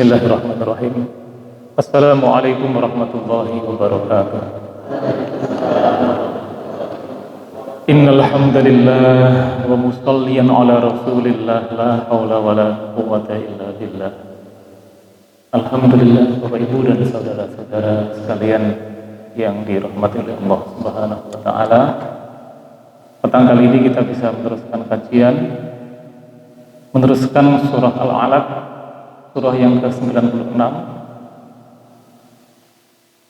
Bismillahirrahmanirrahim. Assalamualaikum warahmatullahi wabarakatuh. Innal hamdalillah wa musalliyan ala rasulillah la haula wala quwwata illa billah. Alhamdulillah, Bapak Ibu dan saudara-saudara sekalian yang dirahmati oleh Allah Subhanahu wa taala. Petang kali ini kita bisa meneruskan surah Al-Alaq, surah yang ke-96.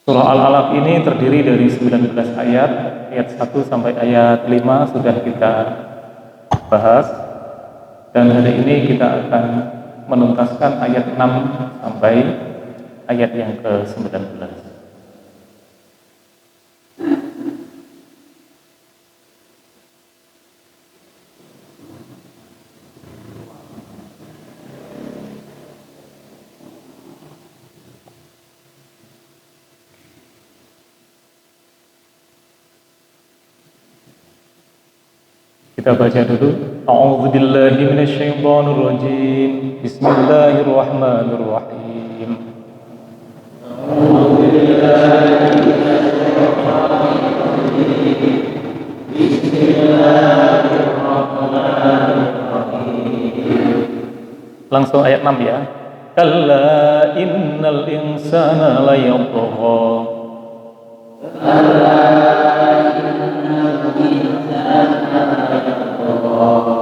Surah Al-Alaq ini terdiri dari 19 ayat 1 sampai ayat 5 sudah kita bahas, dan hari ini kita akan menuntaskan ayat 6 sampai ayat yang ke-19. Kita baca dulu. A'udzubillahi minasyaitonir rajim. Bismillahirrahmanirrahim. Langsung ayat 6 ya. Kalla innal insana layatgha.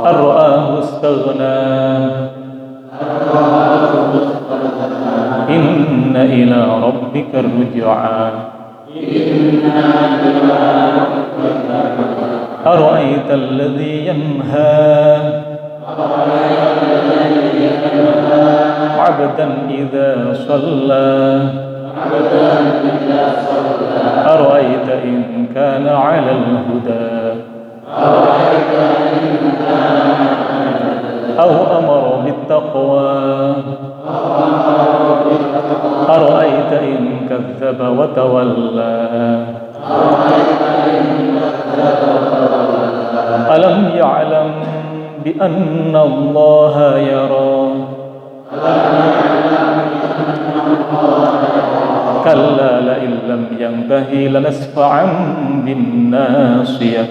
Ar-ra'ahu istaghna. Inna ila rabbika ruj'an. Ara'aita alladhi yanha 'abdan idza shalla. Ara'aita in kana 'ala al-huda أو أمر بالتقوى أرأيت إن كذب وتولى ألم يعلم بأن الله يرى كلا لئن لم ينته لنسفعا بالناصية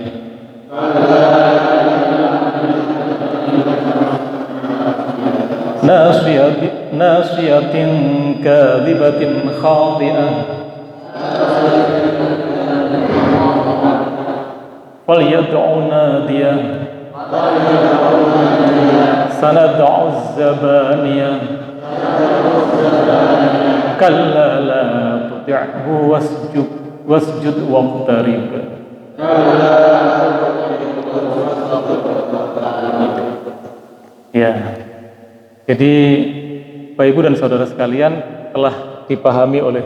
ناصية كاذبة خاطئة فليدع ناديه سندع الزبانية كلا لا تطعه واسجد واقترب. Ya, jadi Bapak Ibu dan saudara sekalian, telah dipahami oleh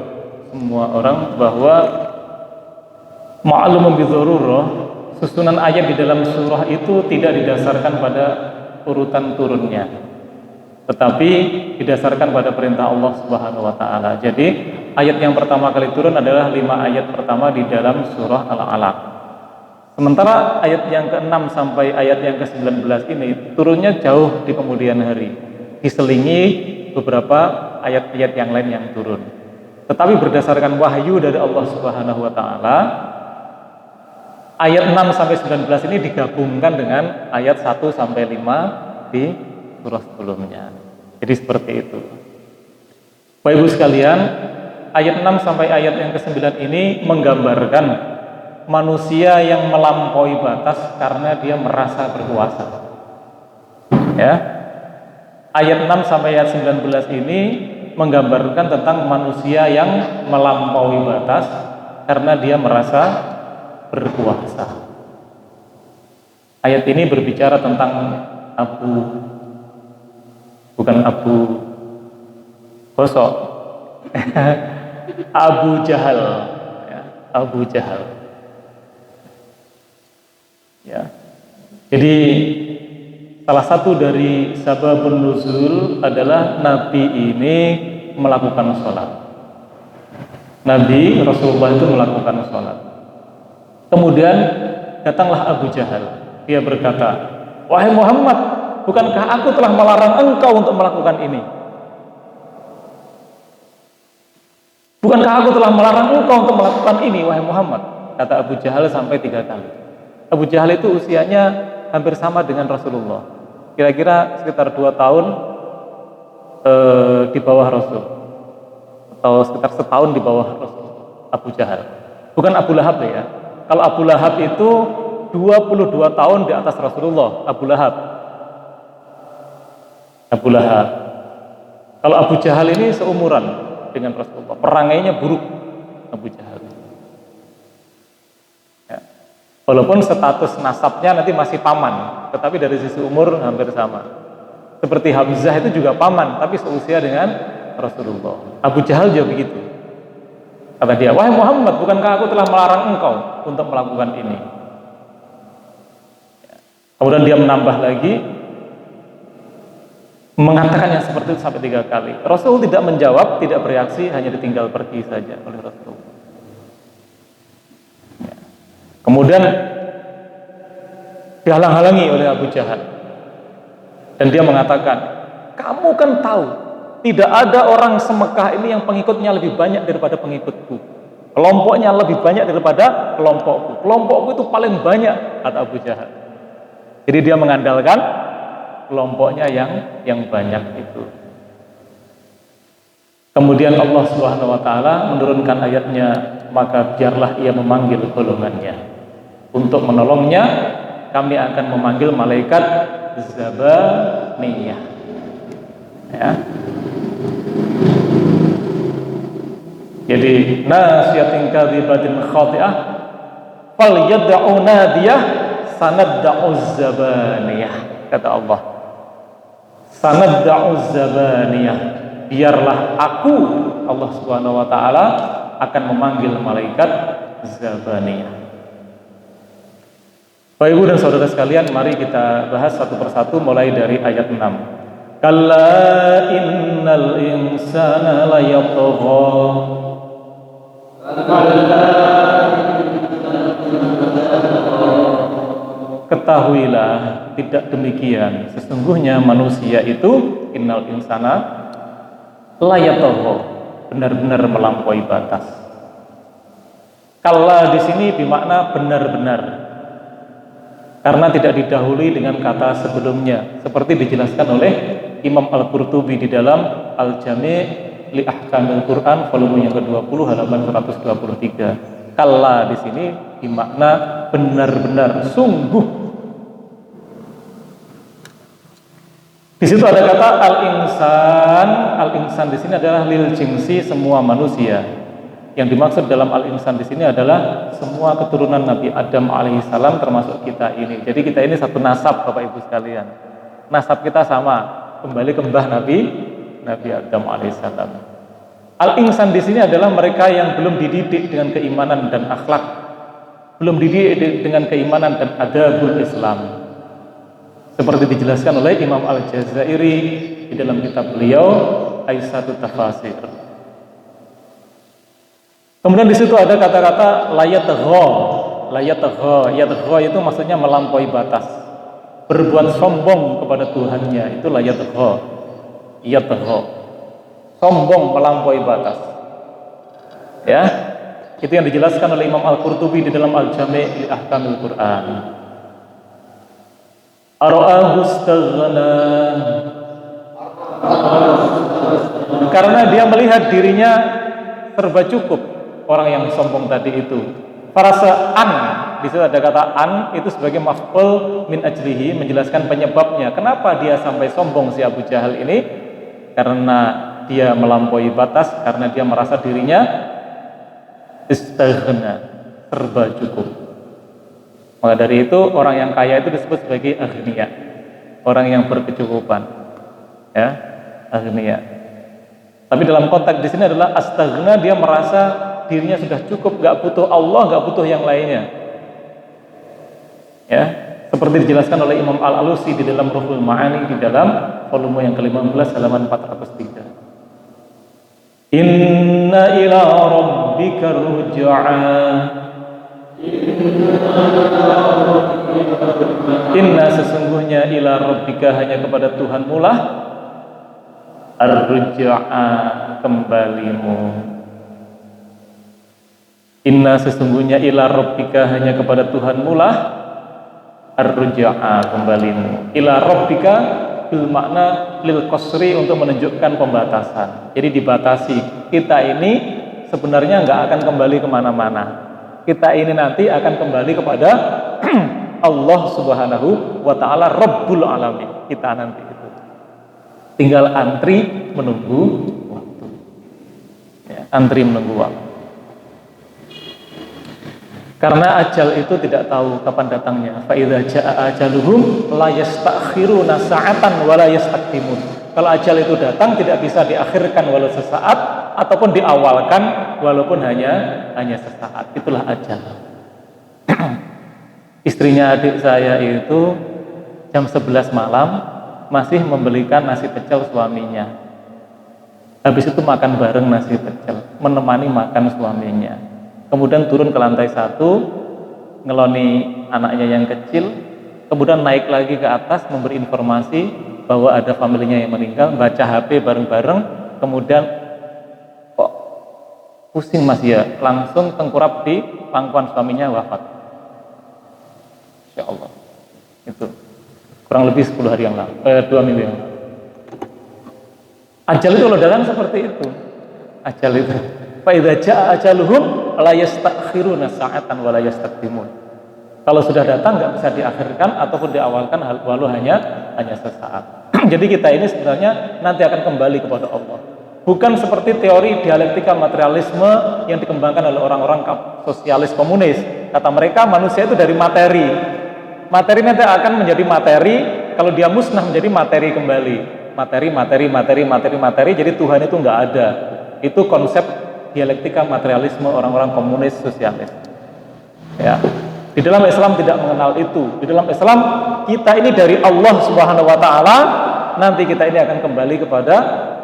semua orang bahwa ma'lumun bidzarurah, susunan ayat di dalam surah itu tidak didasarkan pada urutan turunnya, tetapi didasarkan pada perintah Allah Subhanahu wa taala. Jadi ayat yang pertama kali turun adalah 5 ayat pertama di dalam surah Al-Alaq. Sementara ayat yang ke-6 sampai ayat yang ke-19 ini turunnya jauh di kemudian hari, diselingi beberapa ayat-ayat yang lain yang turun. Tetapi berdasarkan wahyu dari Allah Subhanahu wa taala, ayat 6 sampai 19 ini digabungkan dengan ayat 1 sampai 5 di surah sebelumnya. Jadi seperti itu. Bapak Ibu sekalian, ayat 6 sampai ayat yang ke-9 ini menggambarkan manusia yang melampaui batas karena dia merasa berkuasa. Ya. Ayat 6 sampai ayat 19 ini menggambarkan tentang manusia yang melampaui batas karena dia merasa berkuasa. Ayat ini berbicara tentang Abu Gosok Abu Jahal, ya, Abu Jahal. Ya. Jadi salah satu dari sababun nuzul adalah Nabi ini melakukan sholat. Nabi Rasulullah itu melakukan sholat. Kemudian datanglah Abu Jahal. Dia berkata, "Wahai Muhammad, bukankah aku telah melarang engkau untuk melakukan ini?" Bukankah aku telah melarang engkau untuk melakukan ini, wahai Muhammad? Kata Abu Jahal sampai 3 kali. Abu Jahal itu usianya hampir sama dengan Rasulullah. Kira-kira sekitar 2 tahun di bawah Rasul. Atau sekitar setahun di bawah Rasul. Abu Jahal. Bukan Abu Lahab ya. Kalau Abu Lahab itu 22 tahun di atas Rasulullah. Abu Lahab. Kalau Abu Jahal ini seumuran dengan Rasulullah. Perangainya buruk Abu Jahal. Ya. Walaupun status nasabnya nanti masih paman, tetapi dari sisi umur hampir sama. Seperti Hamzah itu juga paman, tapi seusia dengan Rasulullah. Abu Jahal juga begitu. Kata dia, wahai Muhammad, bukankah aku telah melarang engkau untuk melakukan ini? Kemudian dia menambah lagi, mengatakan yang seperti itu sampai 3 kali. Rasul tidak menjawab, tidak bereaksi, hanya ditinggal pergi saja oleh Rasulullah. Kemudian dihalang-halangi oleh Abu Jahal, dan dia mengatakan, kamu kan tahu tidak ada orang se-Mekah ini yang pengikutnya lebih banyak daripada pengikutku, kelompoknya lebih banyak daripada kelompokku itu paling banyak, kata Abu Jahal. Jadi dia mengandalkan kelompoknya yang banyak itu. Kemudian Allah Subhanahu wa taala menurunkan ayatnya, maka biarlah ia memanggil golongannya. Untuk menolongnya, kami akan memanggil malaikat Zabaniyah. Ya. Jadi nasiyatin kadhibatin khati'ah falyad'u nadiyah sanadda'u zabaniyah, kata Allah. Sanadda'u zabaniyah, biarlah aku, Allah Subhanahu wa taala, akan memanggil malaikat Zabaniyah. Bapak Ibu dan saudara sekalian, mari kita bahas satu persatu mulai dari ayat 6. Kalla innal insana layatgha. Ketahuilah, tidak demikian, sesungguhnya manusia itu innal insana layatgha, benar-benar melampaui batas. Kalla di sini bermakna benar-benar, karena tidak didahului dengan kata sebelumnya, seperti dijelaskan oleh Imam Al-Qurtubi di dalam Al-Jami' li Ahkamil Quran volume yang ke-20 halaman 123. Kalla di sini bermakna benar-benar, sungguh. Di situ ada kata al-insan. Al-insan di sini adalah lil jinsi, semua manusia. Yang dimaksud dalam al-insan di sini adalah semua keturunan Nabi Adam alaihissalam, termasuk kita ini. Jadi kita ini satu nasab, Bapak Ibu sekalian. Nasab kita sama, kembali ke mbah Nabi Adam alaihissalam. Al-insan di sini adalah mereka yang belum dididik dengan keimanan dan akhlak, belum dididik dengan keimanan dan adabul Islam. Seperti dijelaskan oleh Imam Al-Jazairi di dalam kitab beliau Aisyatut Tafasir. Kemudian di situ ada kata-kata layatgha. Yatgha itu maksudnya melampaui batas, berbuat sombong kepada Tuhannya, itu layatgha. Yatgha, sombong, melampaui batas. Ya, itu yang dijelaskan oleh Imam Al-Qurtubi di dalam Al-Jami' li Ahkamil Quran. Ara'ahu istaghna, karena dia melihat dirinya serba cukup. Orang yang sombong tadi itu, perasaan di situ ada kata an, itu sebagai maf'ul min ajlihi, menjelaskan penyebabnya. Kenapa dia sampai sombong si Abu Jahal ini? Karena dia melampaui batas, karena dia merasa dirinya istaghna, serba cukup. Maka dari itu orang yang kaya itu disebut sebagai aghnia, orang yang berkecukupan, ya, aghnia. Tapi dalam konteks di sini adalah astaghna, dia merasa dirinya sudah cukup, gak butuh Allah, gak butuh yang lainnya. Ya, seperti dijelaskan oleh Imam Al-Alusi di dalam Ruhul Ma'ani di dalam volume yang ke-15 halaman 403. Inna ila rabbika ruj'a. Inna sesungguhnya ila rabbika, hanya kepada Tuhanmu lah ar-ruj'a, kembalimu. Inna sesungguhnya ila rabbika hanya kepada Tuhanmu lah ar-rujaa kembalimu. Ila rabbika bil makna lil qasri untuk menunjukkan pembatasan. Jadi dibatasi. Kita ini sebenarnya nggak akan kembali kemana-mana. Kita ini nanti akan kembali kepada Allah Subhanahu wa Ta'ala Rabbul Alamin. Kita nanti itu tinggal antri menunggu waktu. Ya, antri menunggu waktu. Karena ajal itu tidak tahu kapan datangnya. Fa idza jaa ajaluhum la yastakhiruna sa'atan wa la yastaqdimun. Kalau ajal itu datang tidak bisa diakhirkan walau sesaat ataupun diawalkan walaupun hanya sesaat. Itulah ajal. Istrinya adik saya itu jam 11 malam masih membelikan nasi pecel suaminya. Habis itu makan bareng nasi pecel, menemani makan suaminya. Kemudian turun ke lantai 1, ngeloni anaknya yang kecil, kemudian naik lagi ke atas memberi informasi bahwa ada familinya yang meninggal, baca HP bareng-bareng, kemudian kok pusing mas ya, langsung tengkurap di pangkuan suaminya wafat. Insya Allah. Itu kurang lebih 10 hari yang lalu, 2 minggu yang lalu. Ajal itu loh datang seperti itu. Ajal itu. Fa idza jaa ajaluhum la yastakhiruna sa'atan wa la yastaqdimun. Kalau sudah datang nggak bisa diakhirkan ataupun diawalkan walau hanya sesaat. Jadi kita ini sebenarnya nanti akan kembali kepada Allah. Bukan seperti teori dialektika materialisme yang dikembangkan oleh orang-orang sosialis komunis. Kata mereka manusia itu dari materi. Materi nanti akan menjadi materi, kalau dia musnah menjadi materi kembali. Materi. Jadi Tuhan itu nggak ada. Itu konsep dialektika materialisme orang-orang komunis sosialis. Ya. Di dalam Islam tidak mengenal itu. Di dalam Islam kita ini dari Allah Subhanahu wa Ta'ala, nanti kita ini akan kembali kepada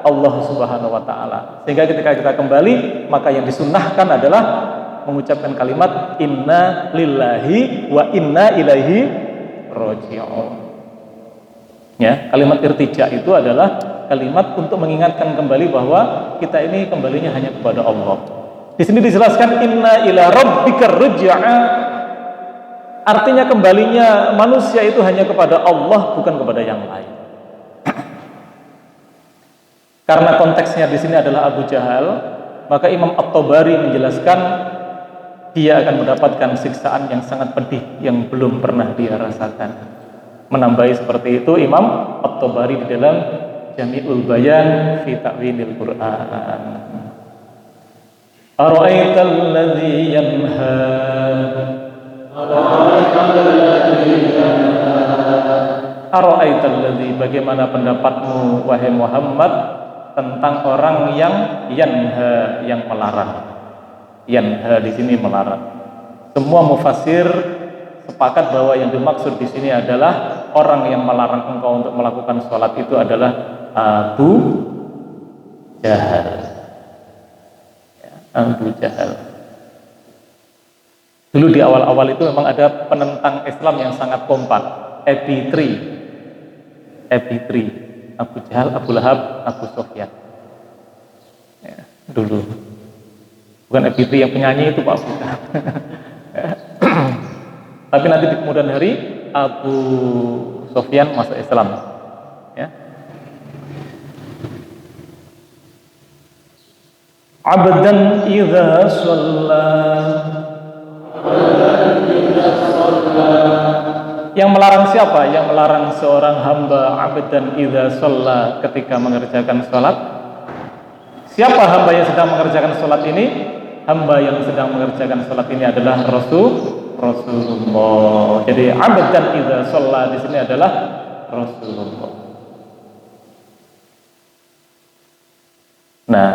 Allah Subhanahu wa Ta'ala. Sehingga ketika kita kembali, maka yang disunnahkan adalah mengucapkan kalimat inna lillahi wa inna ilaihi raji'un. Ya, kalimat irtija itu adalah kalimat untuk mengingatkan kembali bahwa kita ini kembalinya hanya kepada Allah. Di sini dijelaskan inna ila rabbikar ruj'a. Artinya kembalinya manusia itu hanya kepada Allah, bukan kepada yang lain. Karena konteksnya di sini adalah Abu Jahal, maka Imam At-Tabari menjelaskan dia akan mendapatkan siksaan yang sangat pedih yang belum pernah dia rasakan. Menambahi seperti itu Imam At-Tabari di dalam Jami'ul Bayan fi Ta'wilil Qur'an. Ara'aital ladzi yanha Ara'aital ladzi, bagaimana pendapatmu wahai Muhammad tentang orang yang yanha, yang melarang. Yanha di sini melarang. Semua mufassir sepakat bahwa yang dimaksud di sini adalah orang yang melarang engkau untuk melakukan sholat itu adalah Abu Jahal. Ya, Abu Jahal. Dulu di awal-awal itu memang ada penentang Islam yang sangat kompak. Abi Tri, Abu Jahal, Abu Lahab, Abu Sufyan. Ya, dulu. Bukan Abi Tri yang penyanyi itu Pak, bukan. Tapi nanti di kemudian hari Abu Sufyan masuk Islam. Ya. Abdan idza shalla. Yang melarang siapa? Yang melarang seorang hamba abdan idza shalla, ketika mengerjakan salat. Siapa hamba yang sedang mengerjakan salat ini? Hamba yang sedang mengerjakan salat ini adalah Rasulullah. Jadi abdan idza shalla di sini adalah Rasulullah. Nah,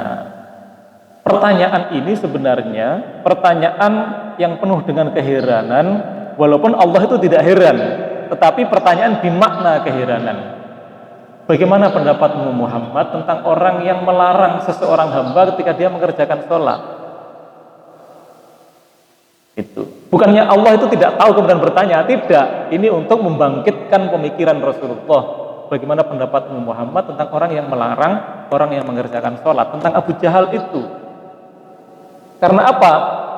pertanyaan ini sebenarnya pertanyaan yang penuh dengan keheranan, walaupun Allah itu tidak heran, tetapi pertanyaan bermakna keheranan. Bagaimana pendapatmu Muhammad tentang orang yang melarang seseorang hamba ketika dia mengerjakan sholat? Itu bukannya Allah itu tidak tahu kemudian bertanya, tidak. Ini untuk membangkitkan pemikiran Rasulullah. Bagaimana pendapatmu Muhammad tentang orang yang melarang orang yang mengerjakan sholat, tentang Abu Jahal itu? Karena apa?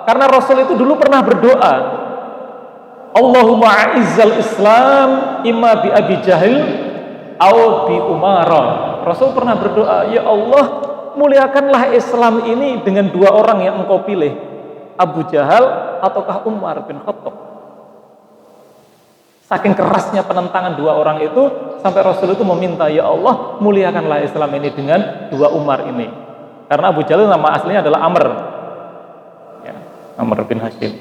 Karena Rasul itu dulu pernah berdoa, Allahumma a'izzal Islam imma bi Abi Jahil au bi Umara. Rasul pernah berdoa, ya Allah, muliakanlah Islam ini dengan dua orang yang engkau pilih, Abu Jahal ataukah Umar bin Khattab. Saking kerasnya penentangan dua orang itu, sampai Rasul itu meminta, ya Allah, muliakanlah Islam ini dengan dua Umar ini. Karena Abu Jahal nama aslinya adalah Amr, ya, Amr bin Hashim.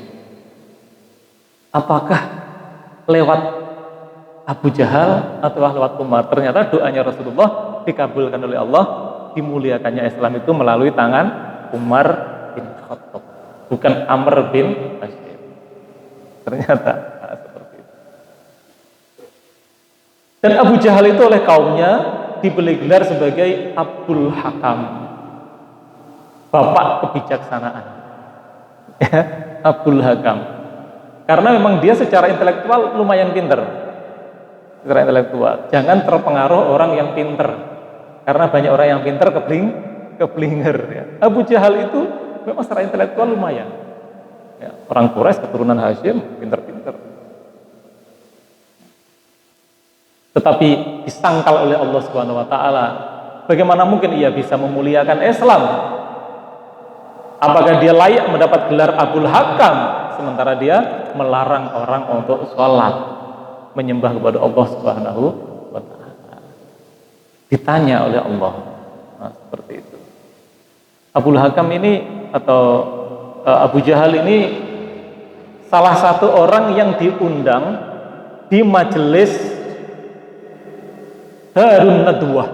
Apakah lewat Abu Jahal atau lewat Umar? Ternyata doanya Rasulullah dikabulkan oleh Allah, dimuliakannya Islam itu melalui tangan Umar bin Khattab, bukan Amr bin Hashim. Ternyata seperti itu. Dan Abu Jahal itu oleh kaumnya diberi gelar sebagai Abdul Hakam, bapak kebijaksanaan. Ya, Abdul Hakam. Karena memang dia secara intelektual lumayan pinter. Secara intelektual. Jangan terpengaruh orang yang pinter. Karena banyak orang yang pinter keblinger. Ya. Abu Jahal itu memang secara intelektual lumayan. Ya, orang Quraisy keturunan Hashim, pinter-pinter. Tetapi disangkal oleh Allah Subhanahu wa taala, bagaimana mungkin ia bisa memuliakan Islam? Apakah dia layak mendapat gelar Abdul Hakam sementara dia melarang orang untuk sholat, menyembah kepada Allah Subhanahu wa taala? Ditanya oleh Allah. Nah, seperti itu. Abdul Hakam ini atau Abu Jahal ini salah satu orang yang diundang di majelis Harun Nadwah.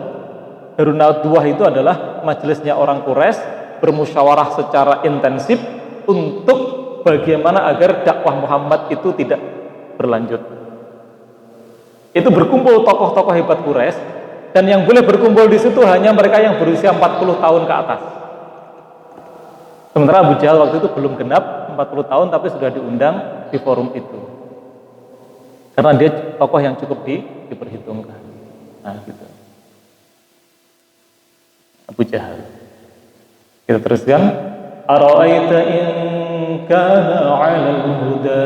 Harun Nadwah itu adalah majelisnya orang Quraisy bermusyawarah secara intensif untuk bagaimana agar dakwah Muhammad itu tidak berlanjut. Itu berkumpul tokoh-tokoh hebat Quraisy, dan yang boleh berkumpul di situ hanya mereka yang berusia 40 tahun ke atas. Sementara Abu Jahal waktu itu belum genap 40 tahun tapi sudah diundang di forum itu. Karena dia tokoh yang cukup diperhitungkan. Nah, gitu. Abu Jahal. Kita teruskan. Ara'aita in kana 'alal huda.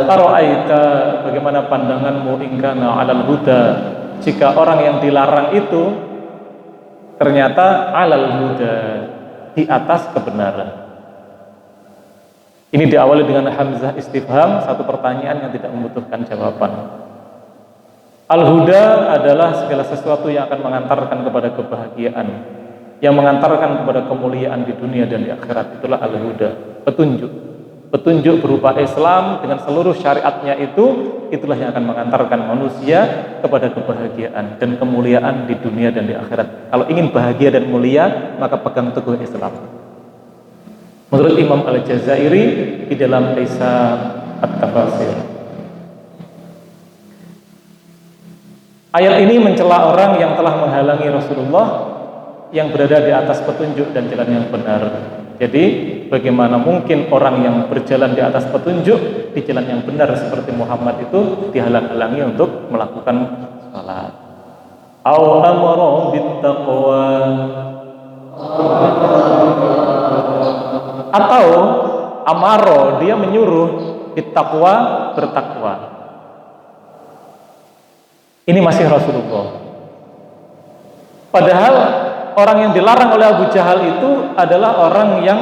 Ara'aita, bagaimana pandanganmu in kana 'alal huda, jika orang yang dilarang itu ternyata 'alal huda, di atas kebenaran. Ini diawali dengan hamzah istifham, satu pertanyaan yang tidak membutuhkan jawaban. Al-huda adalah segala sesuatu yang akan mengantarkan kepada kebahagiaan, yang mengantarkan kepada kemuliaan di dunia dan di akhirat. Itulah al-huda, petunjuk. Petunjuk berupa Islam dengan seluruh syariatnya itulah yang akan mengantarkan manusia kepada kebahagiaan dan kemuliaan di dunia dan di akhirat. Kalau ingin bahagia dan mulia, maka pegang teguh Islam. Menurut Imam Al-Jazairi di dalam Lisan At-Tafasir, ayat ini mencela orang yang telah menghalangi Rasulullah yang berada di atas petunjuk dan jalan yang benar. Jadi bagaimana mungkin orang yang berjalan di atas petunjuk di jalan yang benar seperti Muhammad itu dihalang-halangi untuk melakukan salat. Au amara bittaqwa, atau amaro, dia menyuruh bittaqwa, bertakwa. Ini masih Rasulullah. Padahal orang yang dilarang oleh Abu Jahal itu adalah orang yang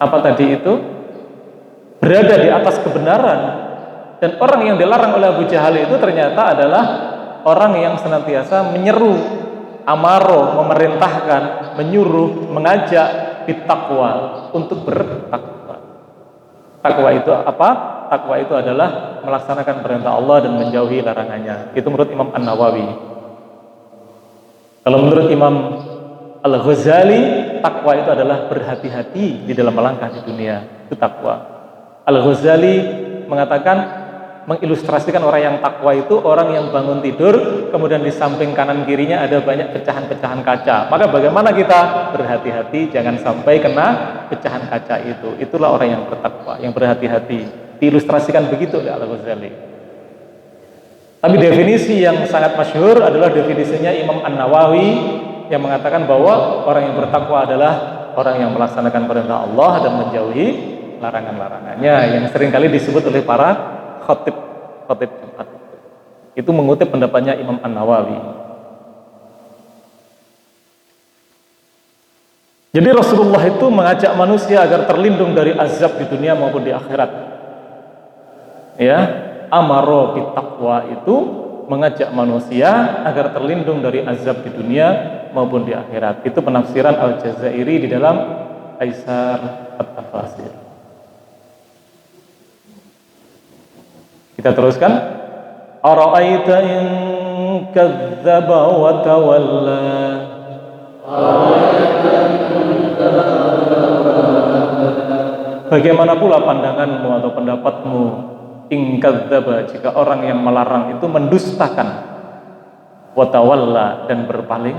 apa tadi itu? Berada di atas kebenaran. Dan orang yang dilarang oleh Abu Jahal itu ternyata adalah orang yang senantiasa menyeru, amaro, memerintahkan, menyuruh, mengajak bittaqwa, untuk bertakwa. Takwa itu apa? Takwa itu adalah melaksanakan perintah Allah dan menjauhi larangannya. Itu menurut Imam An-Nawawi. Kalau menurut Imam Al-Ghazali, takwa itu adalah berhati-hati di dalam melangkah di dunia. Itu takwa. Al-Ghazali mengatakan, mengilustrasikan orang yang takwa itu orang yang bangun tidur, kemudian di samping kanan kirinya ada banyak pecahan-pecahan kaca. Maka bagaimana kita berhati-hati jangan sampai kena pecahan kaca itu. Itulah orang yang bertakwa, yang berhati-hati. Diilustrasikan begitu oleh Al-Ghazali. Tapi definisi yang sangat masyhur adalah definisinya Imam An-Nawawi yang mengatakan bahwa orang yang bertakwa adalah orang yang melaksanakan perintah Allah dan menjauhi larangan-larangannya, yang seringkali disebut oleh para khatib Jumat. Itu mengutip pendapatnya Imam An-Nawawi. Jadi Rasulullah itu mengajak manusia agar terlindung dari azab di dunia maupun di akhirat. Ya, amaro bitaqwa itu mengajak manusia agar terlindung dari azab di dunia maupun di akhirat. Itu penafsiran Al-Jazairi di dalam Aisar At-Tafasir. Kita teruskan. Ara'aita in kadzdzaba wa tawalla. Bagaimana pula pandanganmu atau pendapatmu in kadzdzaba, jika orang yang melarang itu mendustakan, wa tawalla, dan berpaling?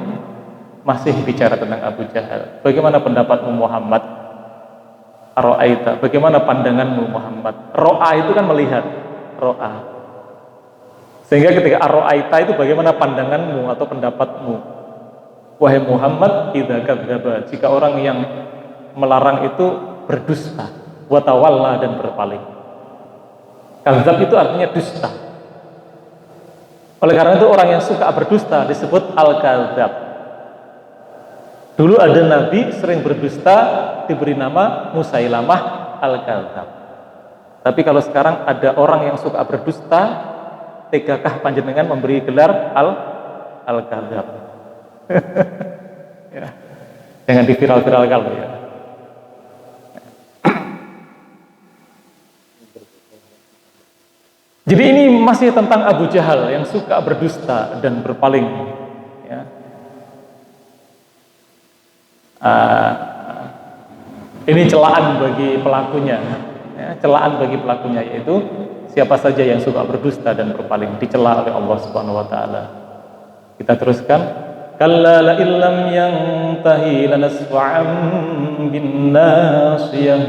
Masih bicara tentang Abu Jahal. Bagaimana pendapatmu Muhammad? Ara'aita, bagaimana pandanganmu Muhammad? Ro'a itu kan melihat, ro'a. Sehingga ketika ara'aita itu bagaimana pandanganmu atau pendapatmu? Wahai Muhammad, idza kadzdzaba, jika orang yang melarang itu berdusta, wa tawalla, dan berpaling. Kadzdzab itu artinya dusta. Oleh karena itu orang yang suka berdusta disebut al-kadzdzab. Dulu ada nabi sering berdusta, diberi nama Musailamah al-kadzdzab. Tapi kalau sekarang ada orang yang suka berdusta, tegakah panjenengan memberi gelar al-kadzdzab? Ya. Jangan diviral-viralkan ya. Jadi ini masih tentang Abu Jahal yang suka berdusta dan berpaling. Ya. Ini celaan bagi pelakunya. Ya, celaan bagi pelakunya, yaitu siapa saja yang suka berdusta dan berpaling dicela oleh Allah Subhanahu wa taala. Kita teruskan. Kalla la illam yantahi lanasfa'an bin nasiyah.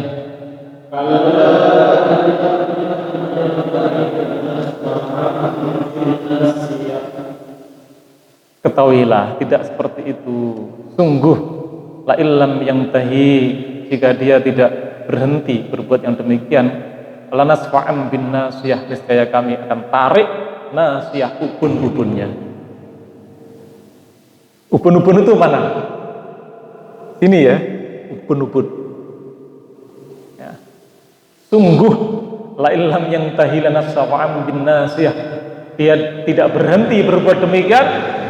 Ketahuilah, tidak seperti itu. Sungguh, la illam yantahi, jika dia tidak berhenti berbuat yang demikian, lanasfa'an bin nasiyah, niscaya kami akan tarik nasiyah, ubun-ubunnya. Ubun-ubun itu mana? Ini ya, ubun-ubun. Ya. Sungguh, la illam yantahi lanasfa'an bin nasiyah, dia tidak berhenti berbuat demikian,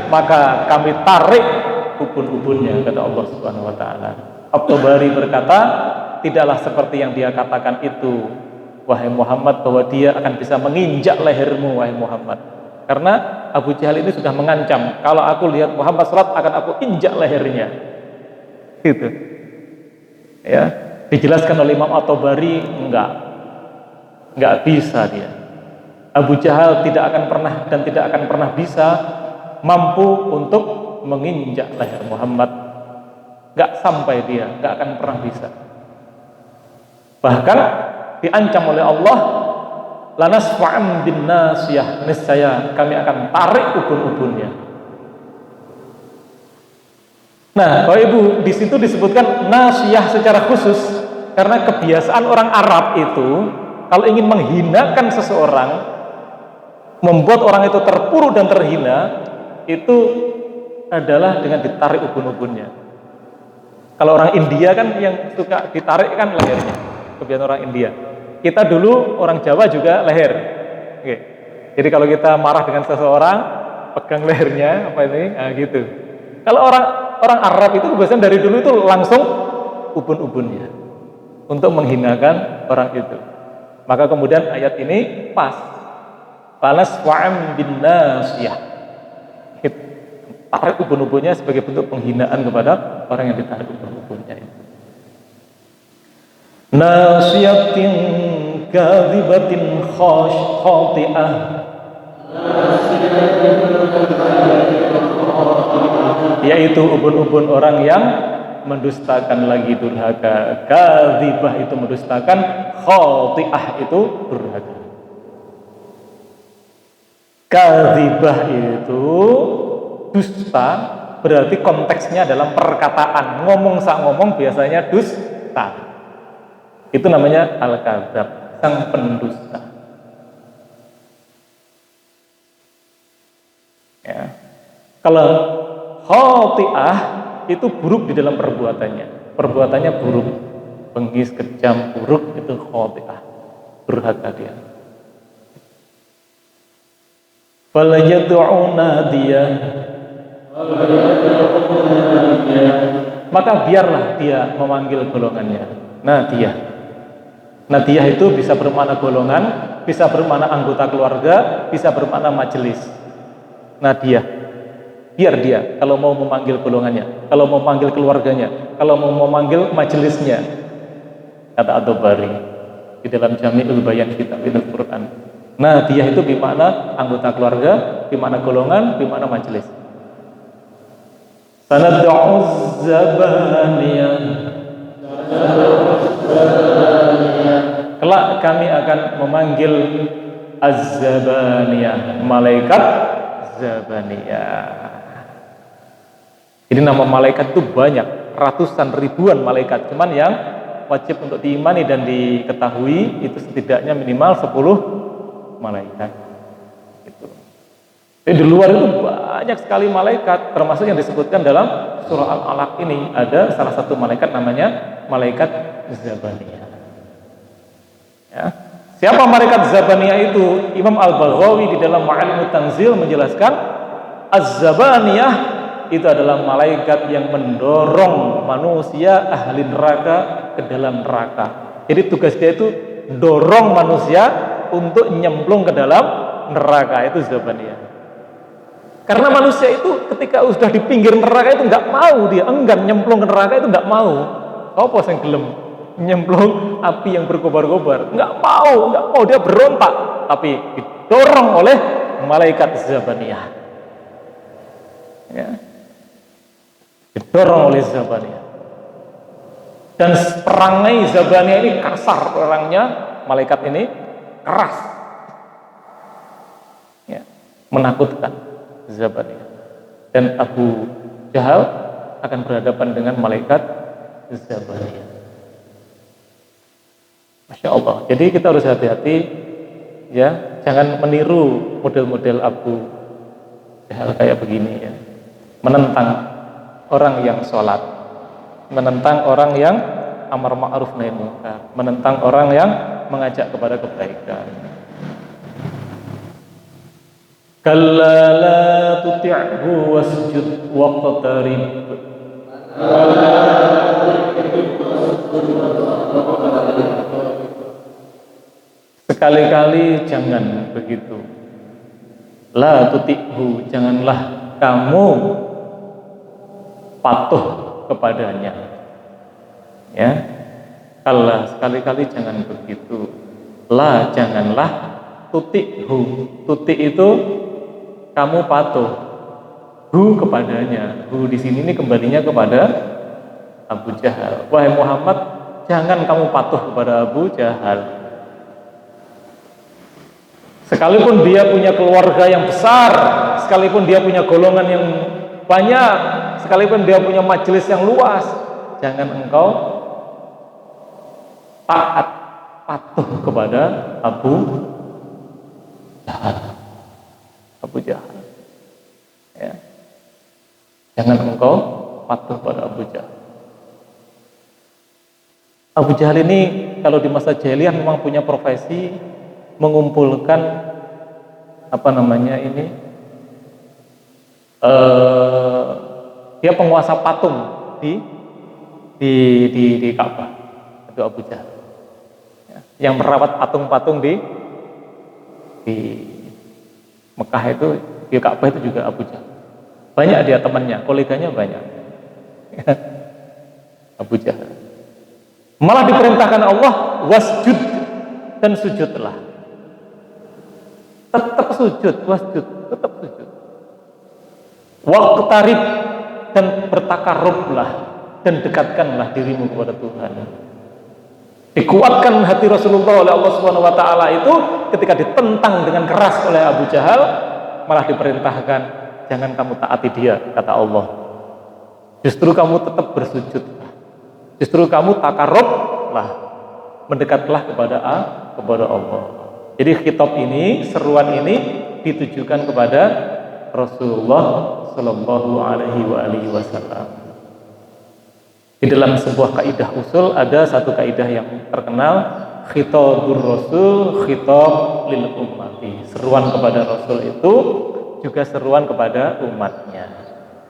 maka kami tarik ubun-ubunnya, kata Allah Subhanahu wa taala. At-Tabari berkata, tidaklah seperti yang dia katakan itu, wahai Muhammad, bahwa dia akan bisa menginjak lehermu, wahai Muhammad. Karena Abu Jahal ini sudah mengancam, kalau aku lihat Muhammad salat akan aku injak lehernya. Gitu. Ya, dijelaskan oleh Imam At-Tabari, enggak bisa dia. Abu Jahal tidak akan pernah dan tidak akan pernah bisa mampu untuk menginjak leher Muhammad. Enggak sampai dia, enggak akan pernah bisa. Bahkan diancam oleh Allah, lanasfa'an bin nasiyah, niscaya kami akan tarik ubun-ubunnya. Nah, Bapak Ibu, di situ disebutkan nasiyah secara khusus karena kebiasaan orang Arab itu kalau ingin menghinakan seseorang, membuat orang itu terpuruk dan terhina, itu adalah dengan ditarik ubun-ubunnya. Kalau orang India kan yang suka ditarik kan lehernya, kebiasaan orang India. Kita dulu orang Jawa juga leher. Oke. Jadi kalau kita marah dengan seseorang, pegang lehernya, apa ini? Nah, gitu. Kalau orang Arab itu kebiasaan dari dulu itu langsung ubun-ubunnya untuk menghinakan orang itu. Maka kemudian ayat ini pas. Lanasfa'an bin nasiyah. Tarik ubun-ubunnya sebagai bentuk penghinaan kepada orang yang ditarik ubun-ubunnya itu. Nasiyatin kadhibatin khati'ah, yaitu ubun-ubun orang yang mendustakan lagi durhaka. Kadzibah itu mendustakan, khati'ah itu durhaka. Kadzibah itu dusta, berarti konteksnya dalam perkataan. Ngomong sak ngomong biasanya dusta. Itu namanya al-kadzab, sang pendusta. Ya. Kalau khati'ah itu buruk di dalam perbuatannya. Perbuatannya buruk, bengis, kejam, buruk, itu khati'ah. Durhaka dia. Fala yad'u nadiya. Maka biarlah dia memanggil golongannya. Nadiyah. Nadiyah itu bisa bermakna golongan, bisa bermakna anggota keluarga, bisa bermakna majelis. Nadiyah. Biar dia kalau mau memanggil golongannya, kalau mau memanggil keluarganya, kalau mau memanggil majelisnya. Kata Ad-Dabari di dalam Jami'ul Bayan Kitab Al-Qur'an. Nadiyah itu bermakna anggota keluarga, bermakna golongan, bermakna majelis. Sanad'u zabaniyah. Kelak kami akan memanggil az-zabaniyah, malaikat zabaniyah. Jadi nama malaikat itu banyak, ratusan ribuan malaikat. Cuman yang wajib untuk diimani dan diketahui itu setidaknya minimal 10 malaikat. Gitu. Jadi di luar itu banyak sekali malaikat, termasuk yang disebutkan dalam surah Al-Alaq ini ada salah satu malaikat namanya malaikat Zabaniyah. Ya. Siapa malaikat Zabaniyah itu? Imam Al-Baghawi di dalam Ma'alimut Tanzil menjelaskan Az-Zabaniyah itu adalah malaikat yang mendorong manusia ahli neraka ke dalam neraka. Jadi tugas dia itu dorong manusia untuk nyemplung ke dalam neraka, itu Zabaniyah. Karena manusia itu ketika sudah di pinggir neraka itu nggak mau, dia enggan nyemplung ke neraka, itu nggak mau. Apa yang gelem nyemplung api yang berkobar-kobar? Nggak mau, dia berontak, tapi didorong oleh malaikat Zabaniyah. Ya. Didorong oleh Zabaniyah. Dan perangai Zabaniyah ini kasar, perangnya malaikat ini keras, ya, menakutkan Zabaniyah. Dan Abu Jahal akan berhadapan dengan malaikat Zabaniyah. Masya Allah. Jadi kita harus hati-hati, ya, jangan meniru model-model Abu Jahal kayak begini, ya, menentang orang yang sholat, menentang orang yang amar ma'ruf nahi munkar, menentang orang yang mengajak kepada kebaikan. Kalla la tuti'hu wasjud waqtarib. Sekali-kali jangan begitu. La tuti'hu, janganlah kamu patuh kepadanya, ya. Kalla, sekali-kali jangan begitu. La, janganlah. Tuti'hu, tuti itu kamu patuh. Hu, kepadanya. Hu di sini ini kembalinya kepada Abu Jahal. Wahai Muhammad, jangan kamu patuh kepada Abu Jahal. Sekalipun dia punya keluarga yang besar, sekalipun dia punya golongan yang banyak, sekalipun dia punya majelis yang luas, jangan engkau taat, patuh kepada Abu Jahal. Abu Jahal, ya. Jangan engkau patuh pada Abu Jahal. Abu Jahal ini kalau di masa jahiliyah memang punya profesi mengumpulkan dia penguasa patung di Ka'bah. Itu Abu Jahal, ya, yang merawat patung-patung di Mekah itu, di Ka'bah itu juga Abu Jahal. Banyak dia temannya, koleganya banyak. Abu Jahal. Malah diperintahkan Allah wasjud, dan sujudlah. Tetap sujud, wasjud, tetap sujud. Waqtarib, dan bertakarublah, dan dekatkanlah dirimu kepada Tuhan. Dikuatkan hati Rasulullah oleh Allah Subhanahu wa taala itu ketika ditentang dengan keras oleh Abu Jahal, malah diperintahkan jangan kamu taati dia, kata Allah. Justru kamu tetap bersujud. Justru kamu takarrublah, mendekatlah kepada Allah. Jadi khitab ini, seruan ini ditujukan kepada Rasulullah Shallallahu Alaihi Wasallam. Di dalam sebuah kaidah usul ada satu kaidah yang terkenal, khitabur Rasul, khitab lil ummati. Seruan kepada Rasul itu juga seruan kepada umatnya.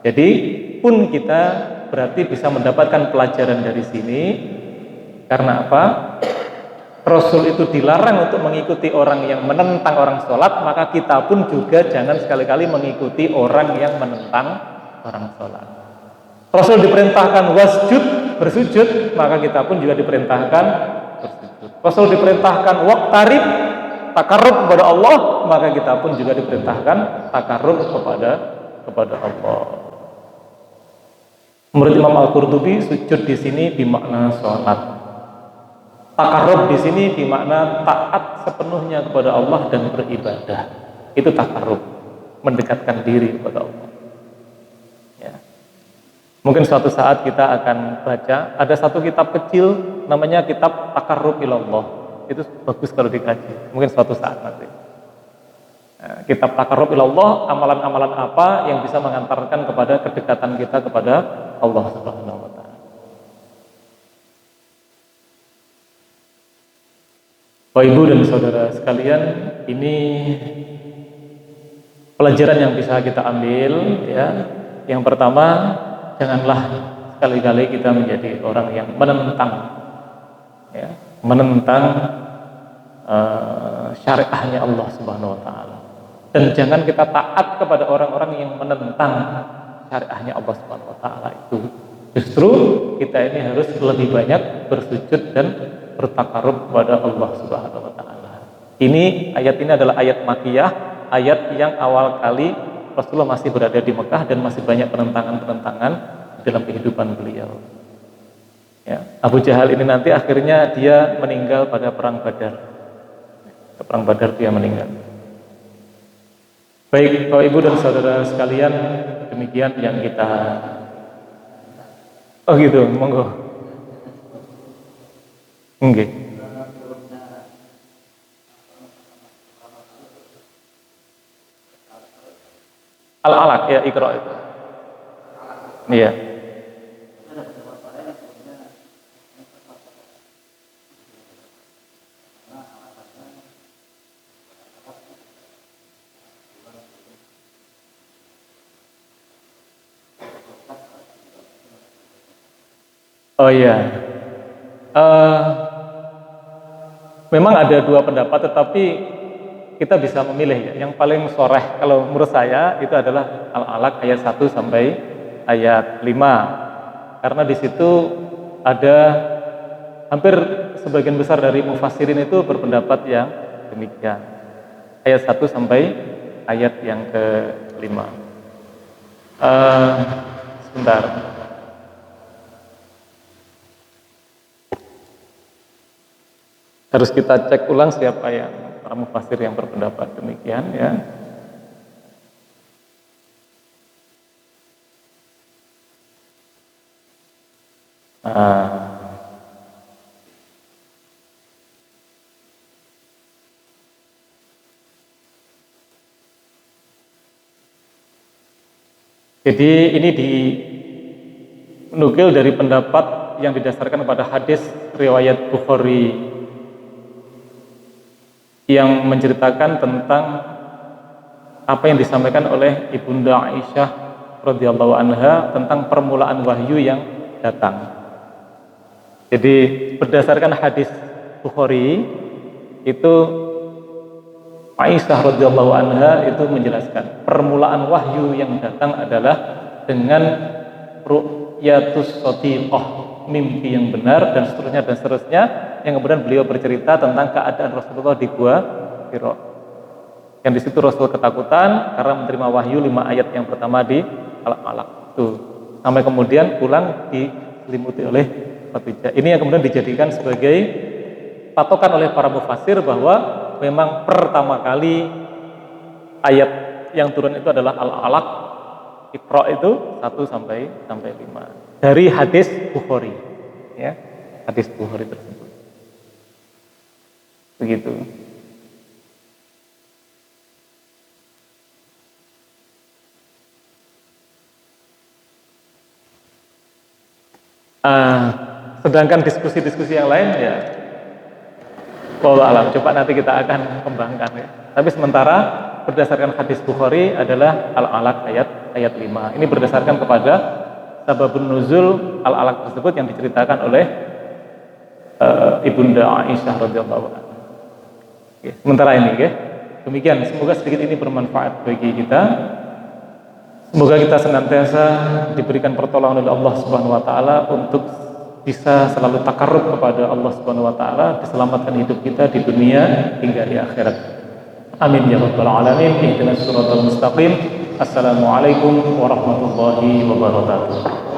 Jadi pun kita berarti bisa mendapatkan pelajaran dari sini. Karena apa? Rasul itu dilarang untuk mengikuti orang yang menentang orang sholat, maka kita pun juga jangan sekali-kali mengikuti orang yang menentang orang sholat. Rasul diperintahkan wasjud, bersujud, maka kita pun juga diperintahkan bersujud. Rasul diperintahkan waqtarib, takarrub kepada Allah, maka kita pun juga diperintahkan takarrub kepada Allah. Menurut Imam Al-Qurtubi, sujud di sini dimakna sholat. Takarrub di sini dimakna taat sepenuhnya kepada Allah dan beribadah. Itu takarrub, mendekatkan diri kepada Allah. Ya. Mungkin suatu saat kita akan baca, ada satu kitab kecil namanya kitab Takarrub ilallah. Itu bagus kalau dikaji. Mungkin suatu saat nanti. Nah, kitab Takarrub ilallah, amalan-amalan apa yang bisa mengantarkan kepada kedekatan kita kepada Allah Subhanahu wa taala. Bapak Ibu dan saudara sekalian, ini pelajaran yang bisa kita ambil ya. Yang pertama, janganlah sekali-kali kita menjadi orang yang menentang ya, menentang syariahnya Allah Subhanahu wa taala. Dan jangan kita taat kepada orang-orang yang menentang syariahnya Allah Subhanahu wa taala itu. Justru kita ini harus lebih banyak bersujud dan bertakarrub kepada Allah Subhanahu wa taala. Ini ayat ini adalah ayat Makkiyah, ayat yang awal kali Rasulullah masih berada di Mekah dan masih banyak penentangan-penentangan dalam kehidupan beliau. Ya, Abu Jahal ini nanti akhirnya dia meninggal pada perang Badar. Perang Badar dia meninggal. Baik, Bapak Ibu dan saudara sekalian, demikian yang kita. Oh gitu, monggo. Nggih. Al-alaq ya, Iqra itu. Iya. Oh iya. Memang ada dua pendapat, tetapi kita bisa memilih ya. Yang paling soreh kalau menurut saya itu adalah Al-alaq ayat 1 sampai ayat 5. Karena di situ ada hampir sebagian besar dari mufassirin itu berpendapat yang demikian. Ayat 1 sampai ayat yang ke-5. Sebentar. Harus kita cek ulang siapa yang para mufassir yang berpendapat demikian ya. Jadi ini dinukil dari pendapat yang didasarkan pada hadis riwayat Bukhari yang menceritakan tentang apa yang disampaikan oleh Ibunda Aisyah radhiyallahu anha tentang permulaan wahyu yang datang. Jadi berdasarkan hadis Bukhari itu Aisyah radhiyallahu anha itu menjelaskan permulaan wahyu yang datang adalah dengan ru'yatus shadiqah, mimpi yang benar dan seterusnya yang kemudian beliau bercerita tentang keadaan Rasulullah di Gua Hira. Yang di situ Rasul ketakutan karena menerima wahyu 5 ayat yang pertama di Al-alaq itu. Sampai kemudian pulang diselimuti oleh Khadijah. Ini yang kemudian dijadikan sebagai patokan oleh para mufassir bahwa memang pertama kali ayat yang turun itu adalah Al-alaq Iqra itu 1 sampai 5. Dari hadis Bukhari. Ya, hadis Bukhari tersebut. Begitu. Sedangkan diskusi-diskusi yang lain ya wallahu alam, coba nanti kita akan kembangkan ya. Tapi sementara berdasarkan hadis Bukhari adalah Al-Alaq ayat 5. Ini berdasarkan kepada sababun nuzul Al-Alaq tersebut yang diceritakan oleh Ibunda Aisyah radhiyallahu anha. Oke, sementara ini ya. Demikian, semoga sedikit ini bermanfaat bagi kita. Semoga kita senantiasa diberikan pertolongan oleh Allah Subhanahu wa taala untuk bisa selalu takarrub kepada Allah Subhanahu wa taala, diselamatkan hidup kita di dunia hingga di akhirat. Amin ya rabbal alamin. Ihdinas siratal mustaqim. Assalamualaikum warahmatullahi wabarakatuh.